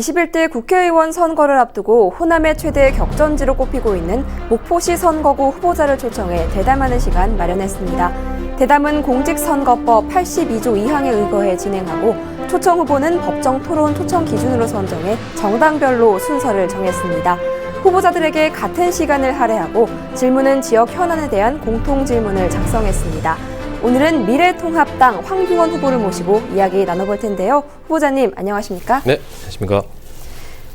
21대 국회의원 선거를 앞두고 호남의 최대 격전지로 꼽히고 있는 목포시 선거구 후보자를 초청해 대담하는 시간 마련했습니다. 대담은 공직선거법 82조 2항에 의거해 진행하고 초청 후보는 법정 토론 초청 기준으로 선정해 정당별로 순서를 정했습니다. 후보자들에게 같은 시간을 할애하고 질문은 지역 현안에 대한 공통 질문을 작성했습니다. 오늘은 미래통합당 황교안 후보를 모시고 이야기 나눠볼 텐데요. 후보자님 안녕하십니까? 네, 안녕하십니까?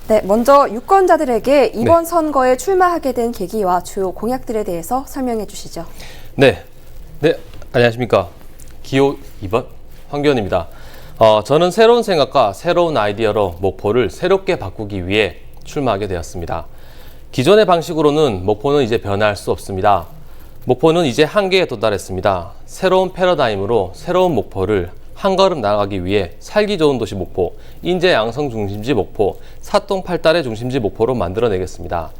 네, 먼저 유권자들에게 이번 선거에 출마하게 된 계기와 주요 공약들에 대해서 설명해 주시죠. 네, 안녕하십니까? 기호 2번 황교안입니다. 저는 새로운 생각과 새로운 아이디어로 목포를 새롭게 바꾸기 위해 출마하게 되었습니다. 기존의 방식으로는 목포는 이제 변화할 수 없습니다. 목포는 이제 한계에 도달했습니다. 새로운 패러다임으로 새로운 목포를 한 걸음 나아가기 위해 살기 좋은 도시 목포, 인재 양성 중심지 목포, 사똥팔달의 중심지 목포로 만들어내겠습니다.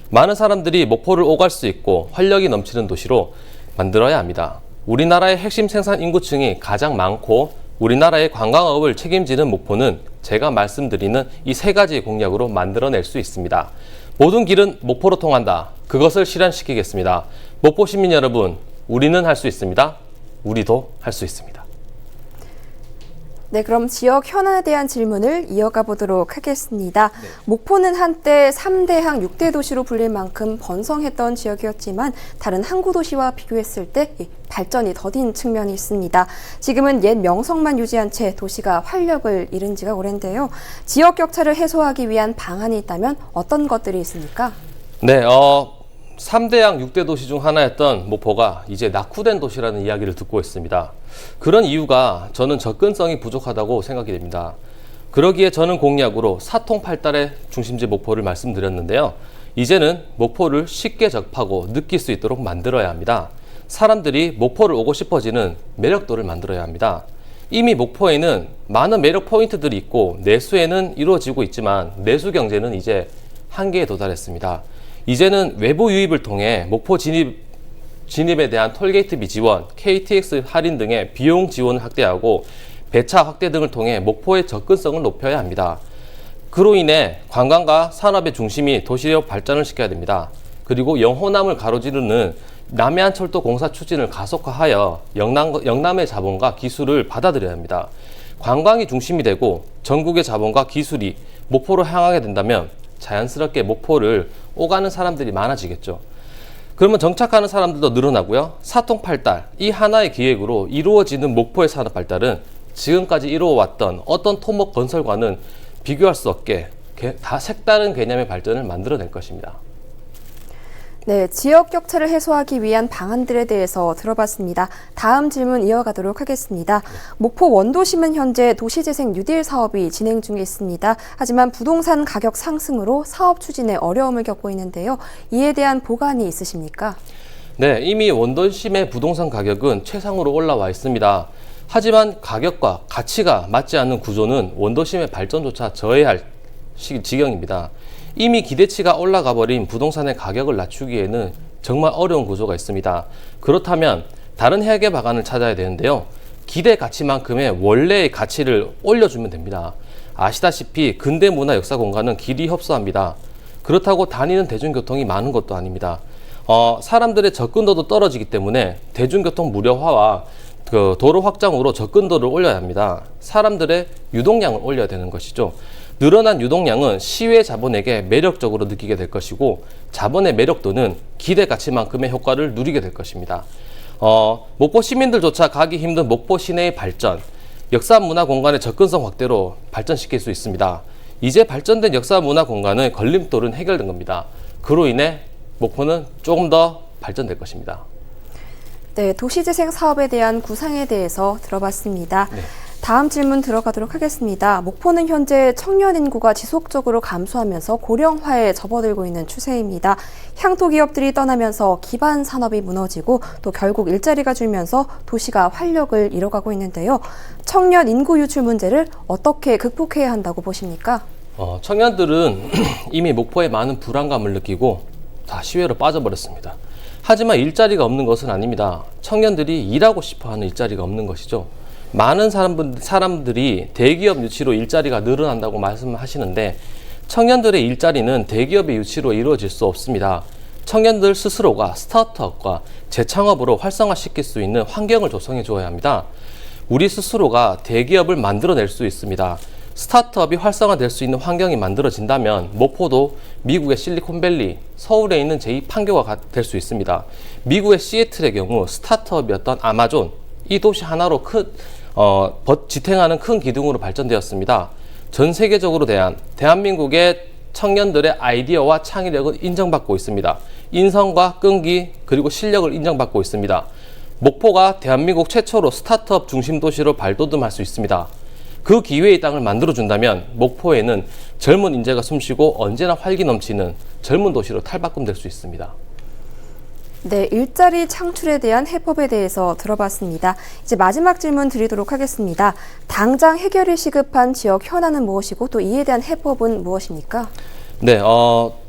많은 사람들이 목포를 오갈 수 있고 활력이 넘치는 도시로 만들어야 합니다. 우리나라의 핵심 생산 인구층이 가장 많고 우리나라의 관광업을 책임지는 목포는 제가 말씀드리는 이 세 가지 공약으로 만들어낼 수 있습니다. 모든 길은 목포로 통한다. 그것을 실현시키겠습니다. 목포 시민 여러분, 우리는 할 수 있습니다. 우리도 할 수 있습니다. 네, 그럼 지역 현안에 대한 질문을 이어가 보도록 하겠습니다. 목포는 한때 3대항 6대 도시로 불릴 만큼 번성했던 지역이었지만 다른 항구 도시와 비교했을 때 발전이 더딘 측면이 있습니다. 지금은 옛 명성만 유지한 채 도시가 활력을 잃은 지가 오랜데요. 지역 격차를 해소하기 위한 방안이 있다면 어떤 것들이 있습니까? 네, 3대항 6대 도시 중 하나였던 목포가 이제 낙후된 도시라는 이야기를 듣고 있습니다. 그런 이유가 저는 접근성이 부족하다고 생각이 됩니다. 그러기에 저는 공약으로 사통팔달의 중심지 목포를 말씀드렸는데요. 이제는 목포를 쉽게 접하고 느낄 수 있도록 만들어야 합니다. 사람들이 목포를 오고 싶어지는 매력도를 만들어야 합니다. 이미 목포에는 많은 매력 포인트들이 있고 내수에는 이루어지고 있지만 내수 경제는 이제 한계에 도달했습니다. 이제는 외부 유입을 통해 목포 진입에 대한 톨게이트비 지원, KTX 할인 등의 비용 지원을 확대하고 배차 확대 등을 통해 목포의 접근성을 높여야 합니다. 그로 인해 관광과 산업의 중심이 도시력 발전을 시켜야 됩니다. 그리고 영호남을 가로지르는 남해안철도 공사 추진을 가속화하여 영남의 자본과 기술을 받아들여야 합니다. 관광이 중심이 되고 전국의 자본과 기술이 목포로 향하게 된다면 자연스럽게 목포를 오가는 사람들이 많아지겠죠. 그러면 정착하는 사람들도 늘어나고요. 사통팔달, 이 하나의 기획으로 이루어지는 목포의 산업 발달은 지금까지 이루어왔던 어떤 토목 건설과는 비교할 수 없게 다 색다른 개념의 발전을 만들어낼 것입니다. 네, 지역 격차를 해소하기 위한 방안들에 대해서 들어봤습니다. 다음 질문 이어가도록 하겠습니다. 목포 원도심은 현재 도시재생 뉴딜 사업이 진행 중에 있습니다. 하지만 부동산 가격 상승으로 사업 추진에 어려움을 겪고 있는데요. 이에 대한 보관이 있으십니까? 네, 이미 원도심의 부동산 가격은 최상으로 올라와 있습니다. 하지만 가격과 가치가 맞지 않는 구조는 원도심의 발전조차 저해할 지경입니다. 이미 기대치가 올라가 버린 부동산의 가격을 낮추기에는 정말 어려운 구조가 있습니다. 그렇다면 다른 해결 방안을 찾아야 되는데요. 기대 가치만큼의 원래의 가치를 올려주면 됩니다. 아시다시피 근대 문화 역사 공간은 길이 협소합니다. 그렇다고 다니는 대중교통이 많은 것도 아닙니다. 사람들의 접근도도 떨어지기 때문에 대중교통 무료화와 도로 확장으로 접근도를 올려야 합니다. 사람들의 유동량을 올려야 되는 것이죠. 늘어난 유동량은 시외 자본에게 매력적으로 느끼게 될 것이고 자본의 매력도는 기대 가치만큼의 효과를 누리게 될 것입니다. 목포 시민들조차 가기 힘든 목포 시내의 발전, 역사 문화 공간의 접근성 확대로 발전시킬 수 있습니다. 이제 발전된 역사 문화 공간의 걸림돌은 해결된 겁니다. 그로 인해 목포는 조금 더 발전될 것입니다. 네, 도시재생 사업에 대한 구상에 대해서 들어봤습니다. 네. 다음 질문 들어가도록 하겠습니다. 목포는 현재 청년 인구가 지속적으로 감소하면서 고령화에 접어들고 있는 추세입니다. 향토 기업들이 떠나면서 기반 산업이 무너지고 또 결국 일자리가 줄면서 도시가 활력을 잃어가고 있는데요. 청년 인구 유출 문제를 어떻게 극복해야 한다고 보십니까? 청년들은 이미 목포에 많은 불안감을 느끼고 다 시외로 빠져버렸습니다. 하지만 일자리가 없는 것은 아닙니다. 청년들이 일하고 싶어하는 일자리가 없는 것이죠. 많은 사람들이 대기업 유치로 일자리가 늘어난다고 말씀하시는데 청년들의 일자리는 대기업의 유치로 이루어질 수 없습니다. 청년들 스스로가 스타트업과 재창업으로 활성화시킬 수 있는 환경을 조성해 줘야 합니다. 우리 스스로가 대기업을 만들어낼 수 있습니다. 스타트업이 활성화될 수 있는 환경이 만들어진다면 목포도 미국의 실리콘밸리, 서울에 있는 제2판교가 될 수 있습니다. 미국의 시애틀의 경우 스타트업이었던 아마존, 이 도시 하나로 지탱하는 큰 기둥으로 발전되었습니다. 전 세계적으로 대한민국의 청년들의 아이디어와 창의력은 인정받고 있습니다. 인성과 끈기 그리고 실력을 인정받고 있습니다. 목포가 대한민국 최초로 스타트업 중심 도시로 발돋움할 수 있습니다. 그 기회의 땅을 만들어준다면 목포에는 젊은 인재가 숨쉬고 언제나 활기 넘치는 젊은 도시로 탈바꿈될 수 있습니다. 네, 일자리 창출에 대한 해법에 대해서 들어봤습니다. 이제 마지막 질문 드리도록 하겠습니다. 당장 해결이 시급한 지역 현안은 무엇이고 또 이에 대한 해법은 무엇입니까? 네,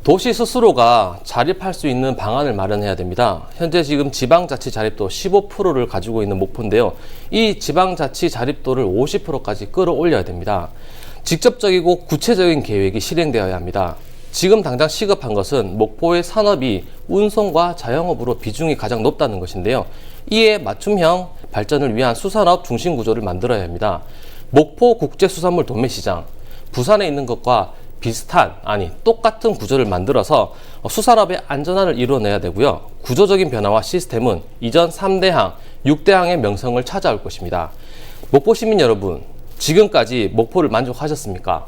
도시 스스로가 자립할 수 있는 방안을 마련해야 됩니다. 현재 지금 지방자치 자립도 15%를 가지고 있는 목포인데요. 이 지방자치 자립도를 50%까지 끌어올려야 됩니다. 직접적이고 구체적인 계획이 실행되어야 합니다. 지금 당장 시급한 것은 목포의 산업이 운송과 자영업으로 비중이 가장 높다는 것인데요. 이에 맞춤형 발전을 위한 수산업 중심 구조를 만들어야 합니다. 목포 국제수산물 도매시장, 부산에 있는 것과 똑같은 구조를 만들어서 수산업의 안전화를 이루어내야 되고요. 구조적인 변화와 시스템은 이전 3대항, 6대항의 명성을 찾아올 것입니다. 목포 시민 여러분, 지금까지 목포를 만족하셨습니까?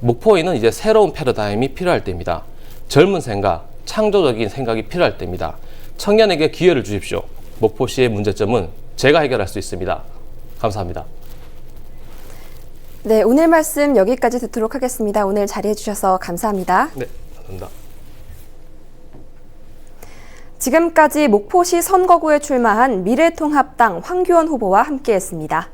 목포에는 이제 새로운 패러다임이 필요할 때입니다. 젊은 생각, 창조적인 생각이 필요할 때입니다. 청년에게 기회를 주십시오. 목포시의 문제점은 제가 해결할 수 있습니다. 감사합니다. 네, 오늘 말씀 여기까지 듣도록 하겠습니다. 오늘 자리해 주셔서 감사합니다. 네, 감사합니다. 지금까지 목포시 선거구에 출마한 미래통합당 황교안 후보와 함께했습니다.